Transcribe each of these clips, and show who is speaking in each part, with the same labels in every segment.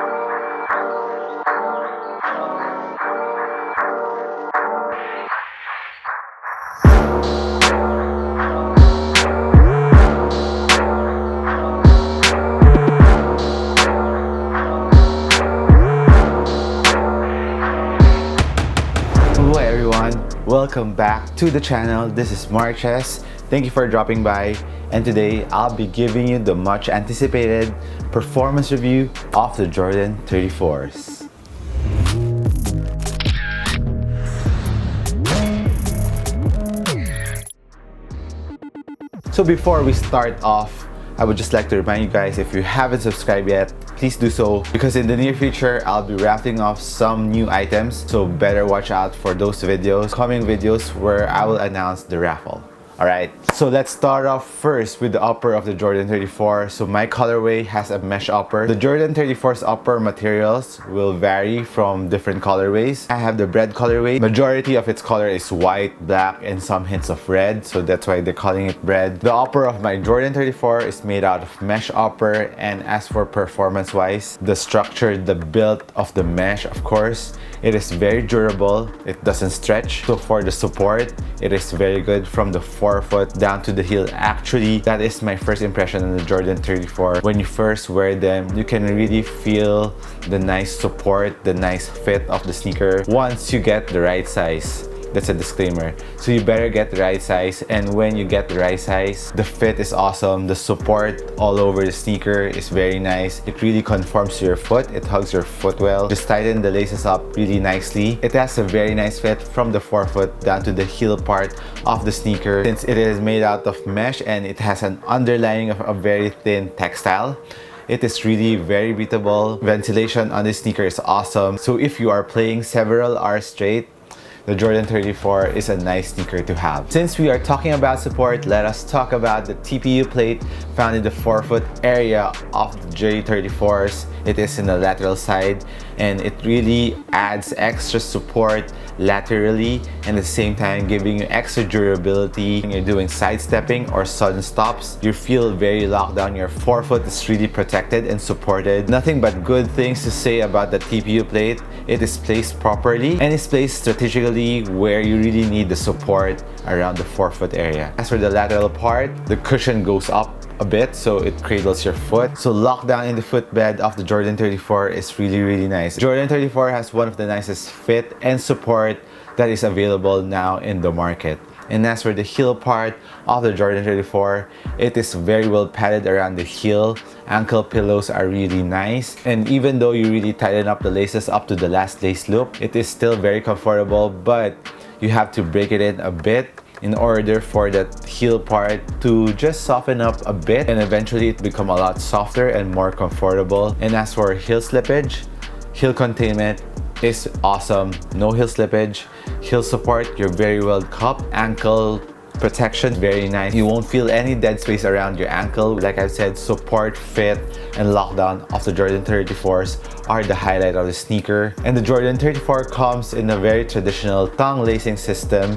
Speaker 1: Hello everyone, welcome back to the channel. This is Marches. Thank you for dropping by, and today I'll be giving you the much anticipated performance review of the Jordan 34s. So before we start off, I would just like to remind you guys, if you haven't subscribed yet, please do so, because in the near future I'll be raffling off some new items, so better watch out for those videos, coming videos where I will announce the raffle. Alright, so let's start off first with the upper of the Jordan 34. So my colorway has a mesh upper. The Jordan 34's upper materials will vary from different colorways. I have the bread colorway. Majority of its color is white, black, and some hints of red, so that's why they're calling it bread. The upper of my Jordan 34 is made out of mesh upper, and as for performance wise, the structure, the build of the mesh, of course, it is very durable. It doesn't stretch. So for the support, it is very good from the forefoot down to the heel. Actually, that is my first impression on the Jordan 34. When you first wear them, you can really feel the nice support, the nice fit of the sneaker once you get the right size. That's a disclaimer. So you better get the right size, and when you get the right size, the fit is awesome. The support all over the sneaker is very nice. It really conforms to your foot. It hugs your foot well. Just tighten the laces up really nicely. It has a very nice fit from the forefoot down to the heel part of the sneaker. Since it is made out of mesh and it has an underlining of a very thin textile, it is really very breathable. Ventilation on this sneaker is awesome. So if you are playing several hours straight, the Jordan 34 is a nice sneaker to have. Since we are talking about support, let us talk about the TPU plate found in the forefoot area of the J34s. It is in the lateral side, and it really adds extra support laterally, and at the same time giving you extra durability. When you're doing sidestepping or sudden stops, you feel very locked down. Your forefoot is really protected and supported. Nothing but good things to say about the TPU plate. It is placed properly and is placed strategically where you really need the support around the forefoot area. As for the lateral part, the cushion goes up a bit, so it cradles your foot. So lockdown in the footbed of the Jordan 34 is really nice. Jordan 34 has one of the nicest fit and support that is available now in the market. And as for the heel part of the Jordan 34, it is very well padded around the heel. Ankle pillows are really nice, and even though you really tighten up the laces up to the last lace loop, it is still very comfortable, but you have to break it in a bit in order for that heel part to just soften up a bit, and eventually it become a lot softer and more comfortable. And as for heel slippage, heel containment is awesome. No heel slippage. Heel support, you're very well cupped. Ankle protection, very nice. You won't feel any dead space around your ankle. Like I've said, support, fit, and lockdown of the Jordan 34s are the highlight of the sneaker. And the Jordan 34 comes in a very traditional tongue lacing system.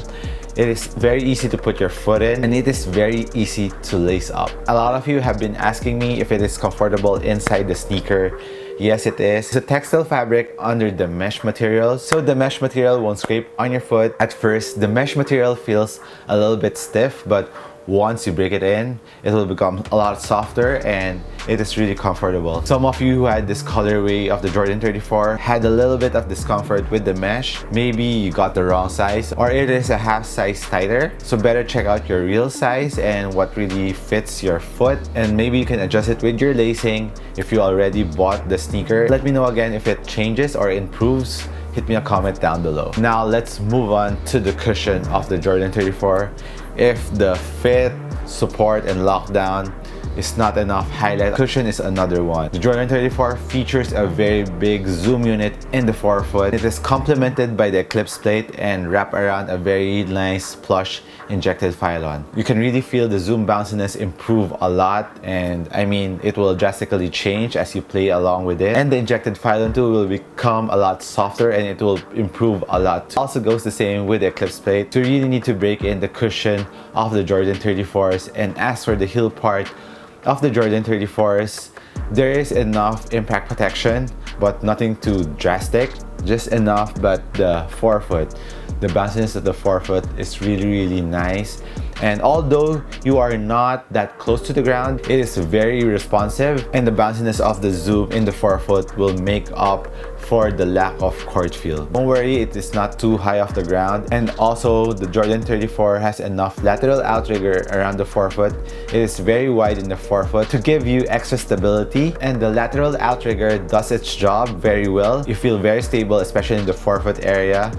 Speaker 1: It is very easy to put your foot in, and it is very easy to lace up. A lot of you have been asking me if it is comfortable inside the sneaker. Yes, it is. It's a textile fabric under the mesh material, so the mesh material won't scrape on your foot. At first, the mesh material feels a little bit stiff, but once you break it in, it will become a lot softer, and it is really comfortable. Some of you who had this colorway of the Jordan 34 had a little bit of discomfort with the mesh. Maybe you got the wrong size, or it is a half size tighter. So better check out your real size and what really fits your foot, and maybe you can adjust it with your lacing. If you already bought the sneaker, let me know again if it changes or improves. Hit me a comment down below. Now let's move on to the cushion of the Jordan 34. If the fit, support, and lockdown is not enough, highlight cushion is another one. The Jordan 34 features a very big zoom unit in the forefoot. It is complemented by the Eclipse plate and wrap around a very nice plush injected Phylon. You can really feel the zoom bounciness improve a lot, and I mean, it will drastically change as you play along with it. And the injected Phylon too will become a lot softer, and it will improve a lot too. Also goes the same with the Eclipse plate. So you really need to break in the cushion of the Jordan 34s. And as for the heel part of the Jordan 34s, There is enough impact protection, but nothing too drastic. Just enough, but the forefoot, the bounciness of the forefoot is really nice. And although you are not that close to the ground, it is very responsive, and the bounciness of the zoom in the forefoot will make up for the lack of court feel. Don't worry, it is not too high off the ground, and also the Jordan 34 has enough lateral outrigger around the forefoot. It is very wide in the forefoot to give you extra stability, and the lateral outrigger does its job very well. You feel very stable, especially in the forefoot area.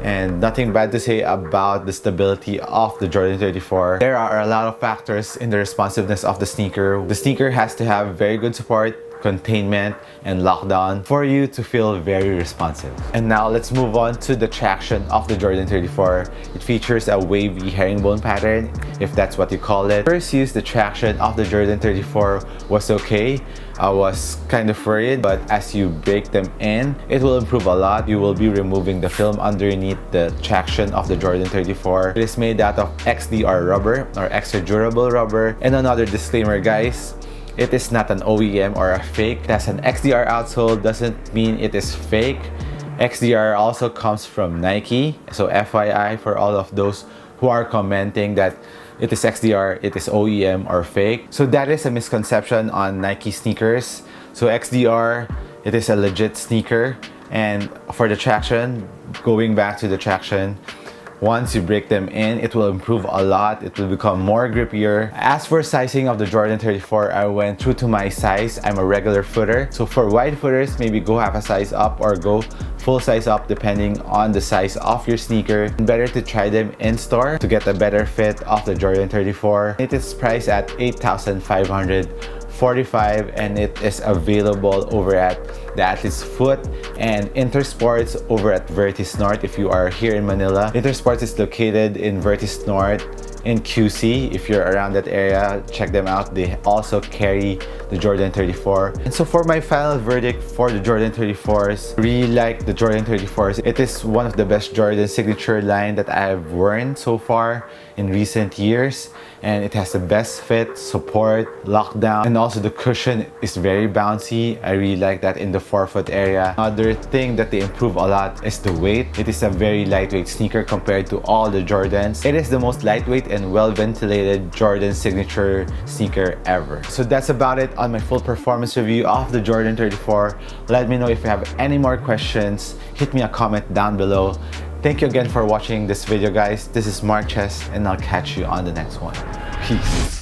Speaker 1: And nothing bad to say about the stability of the Jordan 34. There are a lot of factors in the responsiveness of the sneaker. The sneaker has to have very good support, containment, and lockdown for you to feel very responsive. And now let's move on to the traction of the Jordan 34. It features a wavy herringbone pattern, if that's what you call it. First use, the traction of the Jordan 34 was okay. I was kind of worried, but as you break them in, it will improve a lot. You will be removing the film underneath the traction of the Jordan 34. It is made out of XDR rubber, or extra durable rubber. And another disclaimer, guys, it is not an OEM or a fake. That's an XDR outsole doesn't mean it is fake. XDR also comes from Nike. So FYI for all of those who are commenting that it is XDR, it is OEM or fake. So that is a misconception on Nike sneakers. So XDR, it is a legit sneaker. And for the traction, going back to the traction, once you break them in, it will improve a lot. It will become more grippier. As for sizing of the Jordan 34, I went true to my size. I'm a regular footer. So for wide footers, maybe go half a size up or go full size up depending on the size of your sneaker. Better to try them in store to get a better fit of the Jordan 34. It is priced at $8,545 and it is available over at the Athlete's Foot and Intersports over at Vertis North if you are here in Manila. Intersports is located in Vertis North in QC. If you're around that area, check them out. They also carry the Jordan 34. And so for my final verdict for the Jordan 34s, I really like the Jordan 34s. It is one of the best Jordan signature line that I have worn so far in recent years. And it has the best fit, support, lockdown, and also the cushion is very bouncy. I really like that in the forefoot area. Another thing that they improve a lot is the weight. It is a very lightweight sneaker compared to all the Jordans. It is the most lightweight and well-ventilated Jordan signature sneaker ever. So that's about it on my full performance review of the Jordan 34. Let me know if you have any more questions. Hit me a comment down below. Thank you again for watching this video, guys. This is Mark Chess, and I'll catch you on the next one. Peace.